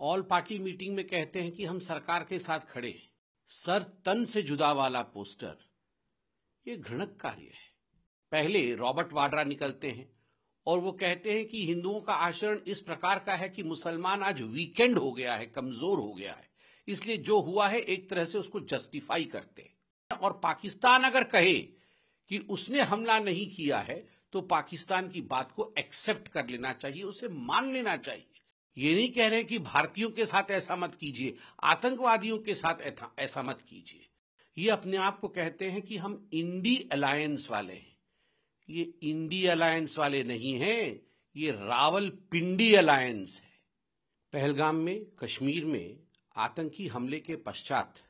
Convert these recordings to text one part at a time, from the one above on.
All party meeting में कहते हैं कि हम सरकार के साथ खड़े हैं। सर तन से जुदा वाला पोस्टर, ये घृणक कार्य है। पहले रॉबर्ट वाड्रा निकलते हैं और वो कहते हैं कि हिंदुओं का आचरण इस प्रकार का है कि मुसलमान आज वीकेंड हो गया है, कमजोर हो गया है, इसलिए जो हुआ है एक तरह से उसको जस्टिफाई करते हैं। और पाकिस्तान अगर कहे कि उसने हमला नहीं किया है तो पाकिस्तान की बात को एक्सेप्ट कर लेना चाहिए, उसे मान लेना चाहिए। ये नहीं कह रहे कि भारतीयों के साथ ऐसा मत कीजिए, आतंकवादियों के साथ ऐसा मत कीजिए। ये अपने आप को कहते हैं कि हम इंडी अलायंस वाले हैं। ये इंडी अलायंस वाले नहीं हैं, ये रावलपिंडी अलायंस है। पहलगाम में, कश्मीर में आतंकी हमले के पश्चात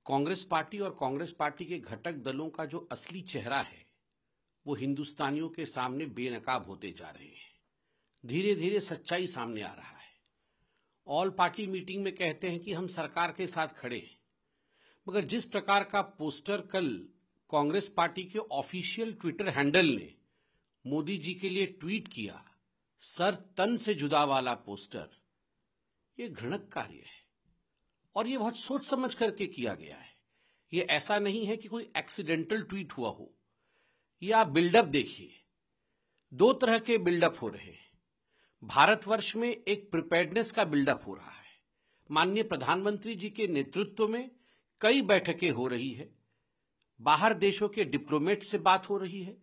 कांग्रेस पार्टी और कांग्रेस पार्टी के घटक दलों का जो असली चेहरा है वो हिंदुस्तानियों के सामने बेनकाब होते जा रहे हैं। धीरे धीरे सच्चाई सामने आ रहा है। ऑल पार्टी मीटिंग में कहते हैं कि हम सरकार के साथ खड़े हैं, मगर जिस प्रकार का पोस्टर कल कांग्रेस पार्टी के ऑफिशियल ट्विटर हैंडल ने मोदी जी के लिए ट्वीट किया, सर तन से जुदा वाला पोस्टर, ये घृणक कार्य है और ये बहुत सोच समझ करके किया गया है। ये ऐसा नहीं है कि कोई एक्सीडेंटल ट्वीट हुआ हो। ये आप बिल्डअप देखिए, दो तरह के बिल्डअप हो रहे हैं। भारतवर्ष में एक प्रिपेयर्डनेस का बिल्डअप हो रहा है। माननीय प्रधानमंत्री जी के नेतृत्व में कई बैठकें हो रही है, बाहर देशों के डिप्लोमेट से बात हो रही है।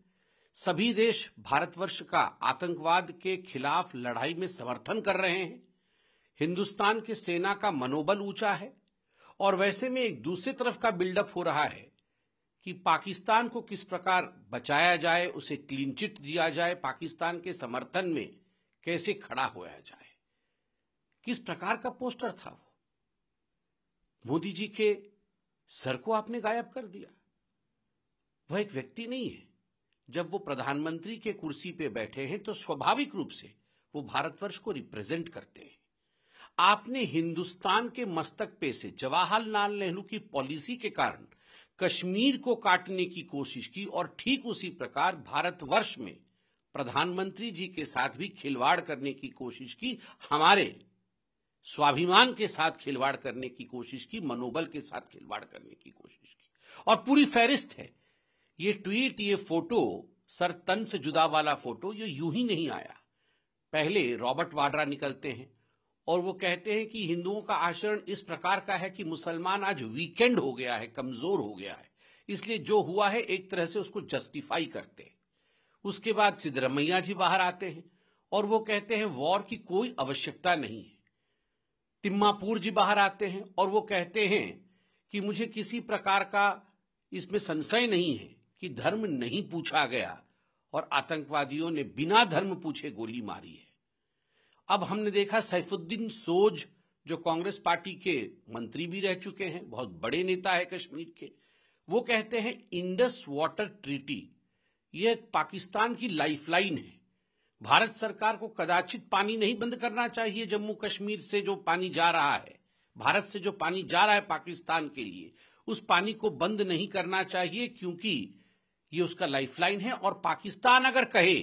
सभी देश भारतवर्ष का आतंकवाद के खिलाफ लड़ाई में समर्थन कर रहे हैं। हिंदुस्तान की सेना का मनोबल ऊंचा है और वैसे में एक दूसरी तरफ का बिल्डअप हो रहा है कि पाकिस्तान को किस प्रकार बचाया जाए, उसे क्लीन चिट दिया जाए, पाकिस्तान के समर्थन में कैसे खड़ा होया जाए। किस प्रकार का पोस्टर था वो? मोदी जी के सर को आपने गायब कर दिया। वह एक व्यक्ति नहीं है। जब वो प्रधानमंत्री के कुर्सी पे बैठे हैं तो स्वाभाविक रूप से वो भारतवर्ष को रिप्रेजेंट करते हैं। आपने हिंदुस्तान के मस्तक पे से जवाहरलाल नेहरू की पॉलिसी के कारण कश्मीर को काटने की कोशिश की और ठीक उसी प्रकार भारतवर्ष में प्रधानमंत्री जी के साथ भी खिलवाड़ करने की कोशिश की, हमारे स्वाभिमान के साथ खिलवाड़ करने की कोशिश की, मनोबल के साथ खिलवाड़ करने की कोशिश की। और पूरी फहरिस्त है। ये ट्वीट, ये फोटो, सर तन से जुदा वाला फोटो, ये यूं ही नहीं आया। पहले रॉबर्ट वाड्रा निकलते हैं और वो कहते हैं कि हिंदुओं का आचरण इस प्रकार का है कि मुसलमान आज वीकेंड हो गया है, कमजोर हो गया है, इसलिए जो हुआ है एक तरह से उसको जस्टिफाई करते हैं। उसके बाद सिद्धरमैया जी बाहर आते हैं और वो कहते हैं वॉर की कोई आवश्यकता नहीं है। तिम्मापुर जी बाहर आते हैं और वो कहते हैं कि मुझे किसी प्रकार का इसमें संशय नहीं है कि धर्म नहीं पूछा गया और आतंकवादियों ने बिना धर्म पूछे गोली मारी है। अब हमने देखा सैफुद्दीन सोज, जो कांग्रेस पार्टी के मंत्री भी रह चुके हैं, बहुत बड़े नेता है कश्मीर के, वो कहते हैं इंडस वाटर ट्रीटी यह पाकिस्तान की लाइफलाइन है। भारत सरकार को कदाचित पानी नहीं बंद करना चाहिए। जम्मू कश्मीर से जो पानी जा रहा है, भारत से जो पानी जा रहा है पाकिस्तान के लिए, उस पानी को बंद नहीं करना चाहिए क्योंकि ये उसका लाइफलाइन है। और पाकिस्तान अगर कहे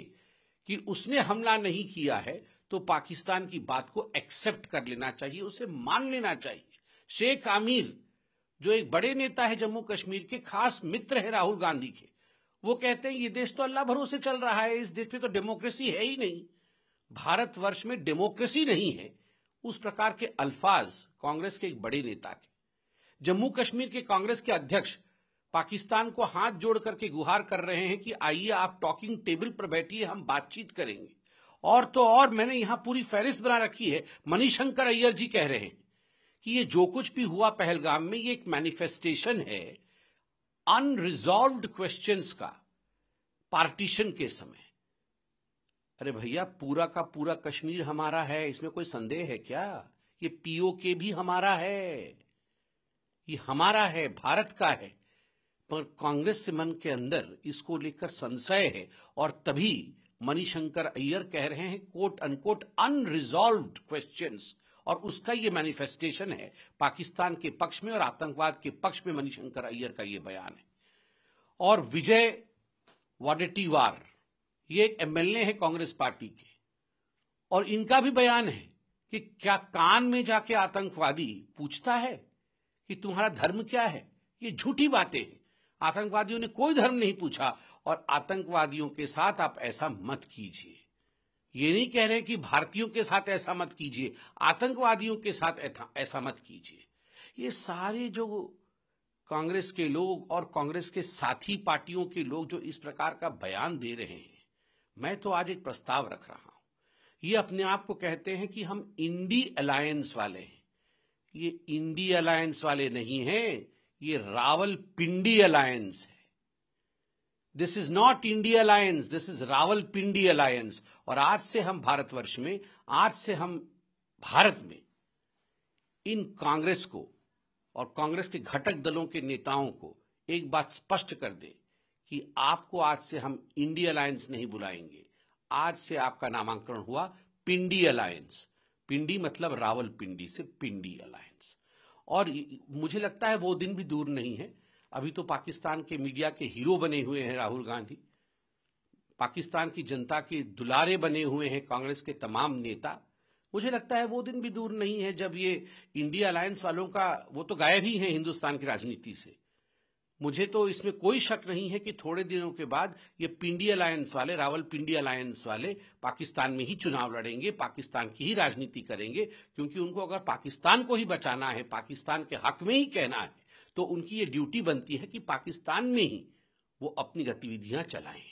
कि उसने हमला नहीं किया है तो पाकिस्तान की बात को एक्सेप्ट कर लेना चाहिए, उसे मान लेना चाहिए। शेख आमिर, जो एक बड़े नेता है जम्मू कश्मीर के, खास मित्र है राहुल गांधी के, वो कहते हैं ये देश तो अल्लाह भरोसे चल रहा है, इस देश में तो डेमोक्रेसी है ही नहीं, भारतवर्ष में डेमोक्रेसी नहीं है। उस प्रकार के अल्फाज कांग्रेस के एक बड़े नेता के। जम्मू कश्मीर के कांग्रेस के अध्यक्ष पाकिस्तान को हाथ जोड़ करके गुहार कर रहे हैं कि आइए आप टॉकिंग टेबल पर बैठिए, हम बातचीत करेंगे। और तो और मैंने यहां पूरी फहरिस्त बना रखी है। मणिशंकर अय्यर जी कह रहे हैं कि ये जो कुछ भी हुआ पहलगाम में, ये एक मैनिफेस्टेशन है अनरिजॉल्व्ड क्वेश्चंस का, पार्टीशन के समय। अरे भैया, पूरा का पूरा कश्मीर हमारा है, इसमें कोई संदेह है क्या? ये पीओके भी हमारा है, ये हमारा है, भारत का है। पर कांग्रेस से मन के अंदर इसको लेकर संशय है और तभी मणिशंकर अय्यर कह रहे हैं कोट अनकोट अनरिजॉल्व्ड क्वेश्चंस, और उसका ये मैनिफेस्टेशन है पाकिस्तान के पक्ष में और आतंकवाद के पक्ष में मणिशंकर अय्यर का ये बयान है। और विजय वडेट्टीवार, ये एक एमएलए है कांग्रेस पार्टी के, और इनका भी बयान है कि क्या कान में जाके आतंकवादी पूछता है कि तुम्हारा धर्म क्या है? ये झूठी बातें हैं। आतंकवादियों ने कोई धर्म नहीं पूछा और आतंकवादियों के साथ आप ऐसा मत कीजिए। ये नहीं कह रहे कि भारतीयों के साथ ऐसा मत कीजिए, आतंकवादियों के साथ ऐसा मत कीजिए। ये सारे जो कांग्रेस के लोग और कांग्रेस के साथी पार्टियों के लोग जो इस प्रकार का बयान दे रहे हैं, मैं तो आज एक प्रस्ताव रख रहा हूं। ये अपने आप को कहते हैं कि हम इंडी अलायंस वाले हैं। ये इंडी अलायंस वाले नहीं हैं, ये रावलपिंडी अलायंस है। This is not India alliance, this is Rawalpindi alliance. और आज से हम भारतवर्ष में, आज से हम भारत में इन कांग्रेस को और कांग्रेस के घटक दलों के नेताओं को एक बात स्पष्ट कर दे कि आपको आज से हम इंडिया अलायंस नहीं बुलाएंगे। आज से आपका नामांकन हुआ पिंडी अलायंस। पिंडी मतलब रावलपिंडी से पिंडी अलायंस। और मुझे लगता है वो दिन भी दूर नहीं है। अभी तो पाकिस्तान के मीडिया के हीरो बने हुए हैं राहुल गांधी, पाकिस्तान की जनता के दुलारे बने हुए हैं कांग्रेस के तमाम नेता। मुझे लगता है वो दिन भी दूर नहीं है जब ये इंडिया अलायंस वालों का, वो तो गायब ही हैं हिंदुस्तान की राजनीति से। मुझे तो इसमें कोई शक नहीं है कि थोड़े दिनों के बाद ये पिंडी अलायंस वाले, रावलपिंडी अलायंस वाले पाकिस्तान में ही चुनाव लड़ेंगे, पाकिस्तान की ही राजनीति करेंगे। क्योंकि उनको अगर पाकिस्तान को ही बचाना है, पाकिस्तान के हक में ही कहना है, तो उनकी ये ड्यूटी बनती है कि पाकिस्तान में ही वो अपनी गतिविधियां चलाएं।